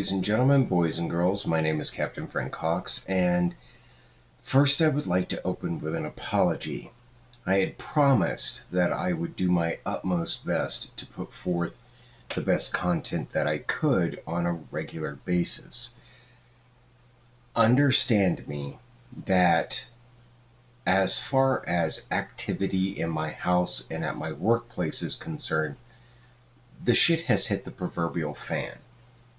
Ladies and gentlemen, boys and girls, my name is Captain Frank Cox, and first I would like to open with an apology. I had promised that I would do my utmost best to put forth the best content that I could on a regular basis. Understand me that as far as activity in my house and at my workplace is concerned, the shit has hit the proverbial fan.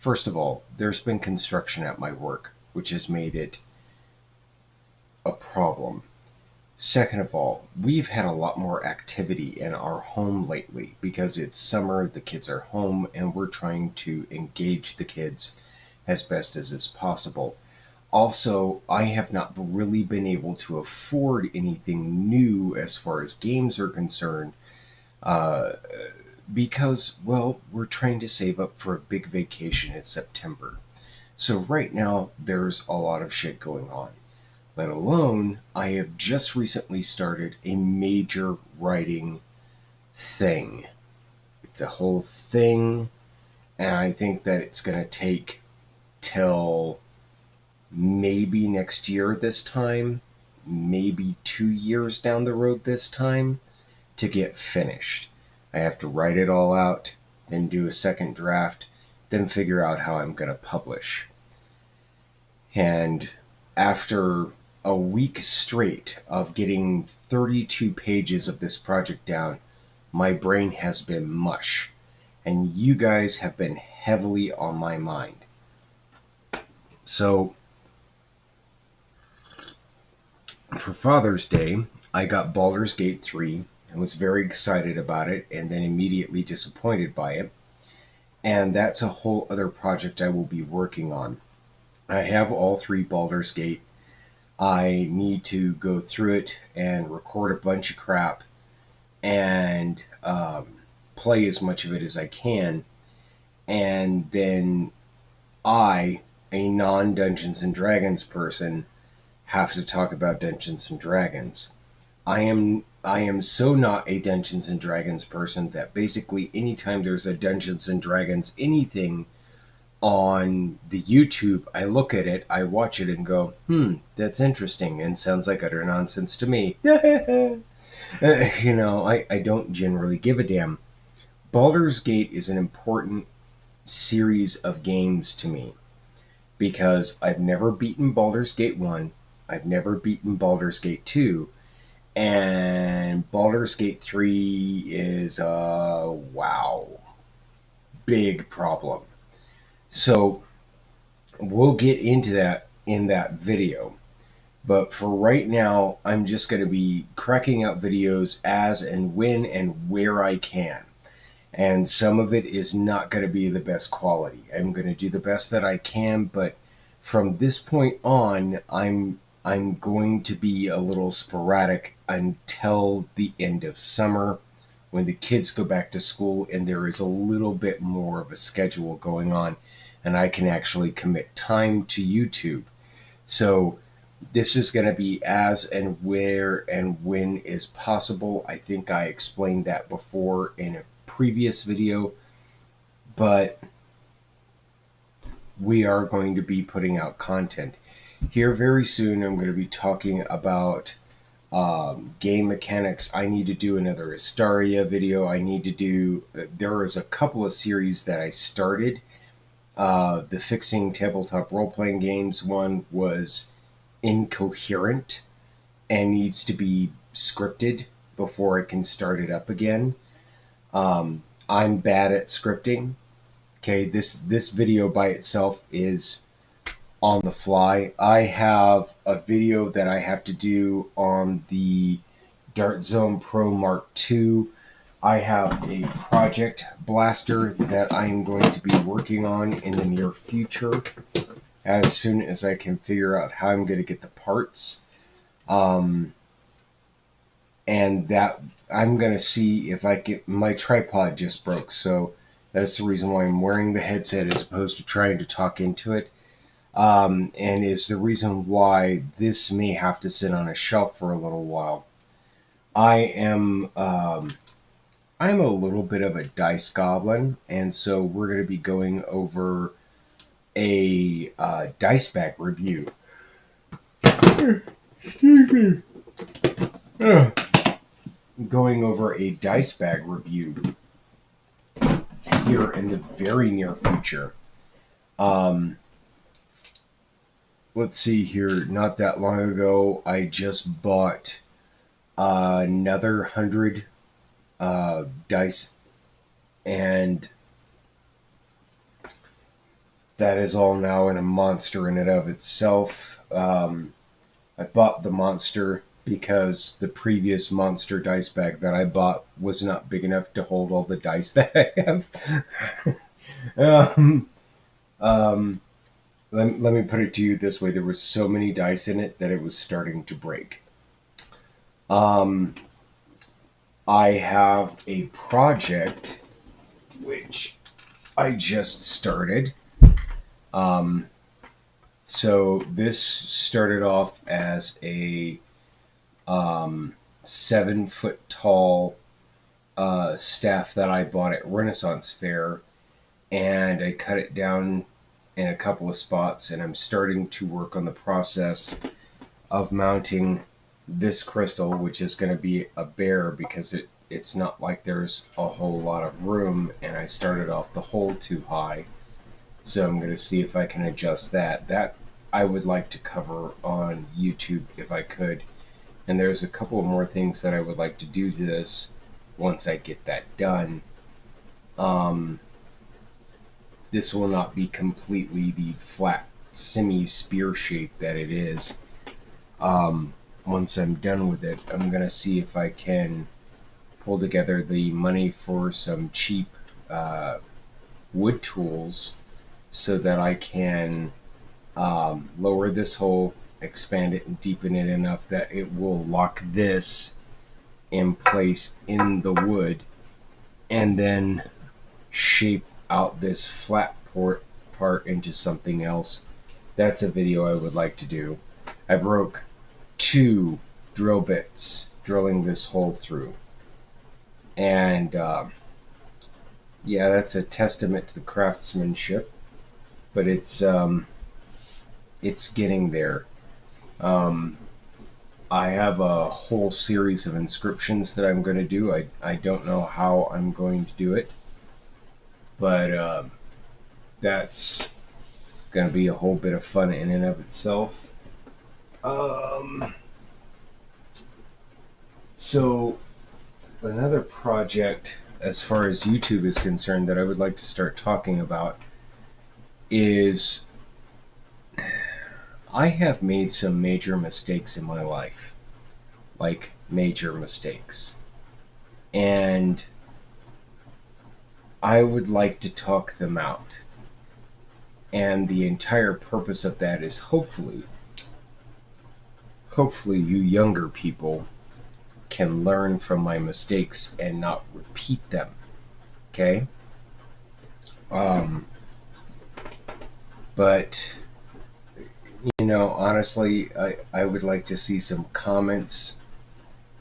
First of all, there's been construction at my work, which has made it a problem. Second of all, we've had a lot more activity in our home lately because it's summer, the kids are home, and we're trying to engage the kids as best as is possible. Also, I have not really been able to afford anything new as far as games are concerned uh, because, well, we're trying to save up for a big vacation in September. So right now, there's a lot of shit going on. Let alone, I have just recently started a major writing thing. It's a whole thing, and I think that it's going to take till maybe next year this time, maybe 2 years down the road this time to get finished. I have to write it all out, then do a second draft, then figure out how I'm going to publish. And after a week straight of getting 32 pages of this project down, my brain has been mush, and you guys have been heavily on my mind. So, for Father's Day, I got Baldur's Gate 3 and was very excited about it, and then immediately disappointed by it. And that's a whole other project I will be working on. I have all three Baldur's Gate. I need to go through it and record a bunch of crap and play as much of it as I can. And then I, a non Dungeons and Dragons person, have to talk about Dungeons and Dragons. I am so not a Dungeons and Dragons person that basically anytime there's a Dungeons and Dragons anything on the YouTube, I look at it, I watch it and go, that's interesting and sounds like utter nonsense to me. I don't generally give a damn. Baldur's Gate is an important series of games to me because I've never beaten Baldur's Gate 1, I've never beaten Baldur's Gate 2, and Baldur's Gate 3 is a big problem. So we'll get into that in that video. But for right now, I'm just going to be cracking out videos as and when and where I can. And some of it is not going to be the best quality. I'm going to do the best that I can, but from this point on, I'm going to be a little sporadic until the end of summer when the kids go back to school and there is a little bit more of a schedule going on and I can actually commit time to YouTube. So this is going to be as and where and when is possible. I think I explained that before in a previous video, but we are going to be putting out content. Here very soon, I'm going to be talking about game mechanics. I need to do another Astaria video. There is a couple of series that I started. The Fixing Tabletop Role-Playing Games one was incoherent and needs to be scripted before I can start it up again. I'm bad at scripting. Okay, this video by itself is on the fly. I have a video that I have to do on the Dart Zone Pro Mark II. I have a project blaster that I am going to be working on in the near future as soon as I can figure out how I'm going to get the parts. And that I'm going to see if I can. My tripod just broke, so that's the reason why I'm wearing the headset as opposed to trying to talk into it. And is the reason why this may have to sit on a shelf for a little while. I'm a little bit of a dice goblin, and so we're going to be going over a dice bag review. Going over a dice bag review here in the very near future. Um, let's see here. Not that long ago, I just bought another 100 dice, and that is all now in a monster in and of itself. I bought the monster because the previous monster dice bag that I bought was not big enough to hold all the dice that I have. um, um, let me put it to you this way: there was so many dice in it that it was starting to break. Um, I have a project which I just started. Um, so this started off as a 7 foot tall staff that I bought at Renaissance Fair, and I cut it down in a couple of spots, and I'm starting to work on the process of mounting this crystal, which is going to be a bear because it's not like there's a whole lot of room, and I started off the hole too high. So I'm going to see if I can adjust that. That I would like to cover on YouTube if I could. And there's a couple more things that I would like to do to this once I get that done. Um, this will not be completely the flat semi-spear shape that it is. Once I'm done with it, I'm going to see if I can pull together the money for some cheap wood tools so that I can lower this hole, expand it, and deepen it enough that it will lock this in place in the wood, and then shape out this flat part into something else. That's a video I would like to do. I broke 2 drill bits drilling this hole through, and yeah, that's a testament to the craftsmanship, but it's getting there. Um, I have a whole series of inscriptions that I'm going to do. I don't know how I'm going to do it, but that's going to be a whole bit of fun in and of itself. So, another project, as far as YouTube is concerned, that I would like to start talking about is I have made some major mistakes in my life. Like, major mistakes. And I would like to talk them out. And the entire purpose of that is hopefully you younger people can learn from my mistakes and not repeat them. Okay? Um, but, honestly, I would like to see some comments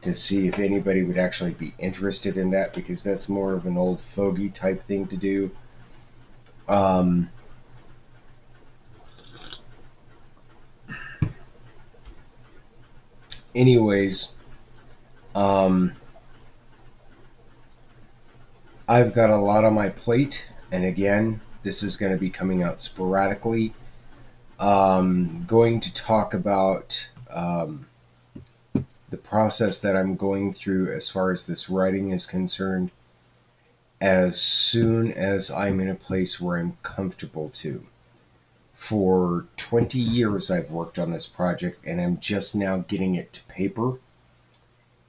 to see if anybody would actually be interested in that, because that's more of an old fogey type thing to do. Um, anyways, um, I've got a lot on my plate, and again, this is going to be coming out sporadically. Going to talk about the process that I'm going through as far as this writing is concerned as soon as I'm in a place where I'm comfortable to. For 20 years, I've worked on this project, and I'm just now getting it to paper.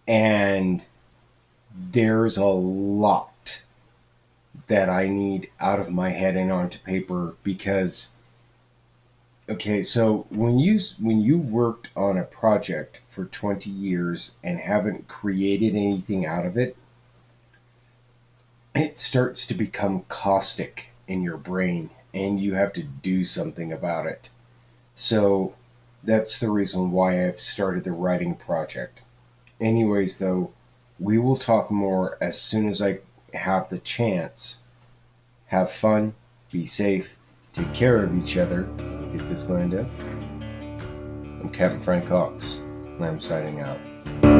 And there's a lot that I need out of my head and onto paper because, okay, so when you worked on a project for 20 years and haven't created anything out of it, it starts to become caustic in your brain, and you have to do something about it. So that's the reason why I've started the writing project. Anyways, though, we will talk more as soon as I have the chance. Have fun, be safe, Take care of each other. Get this lined up. I'm Captain Frank Hawks, and I'm signing out.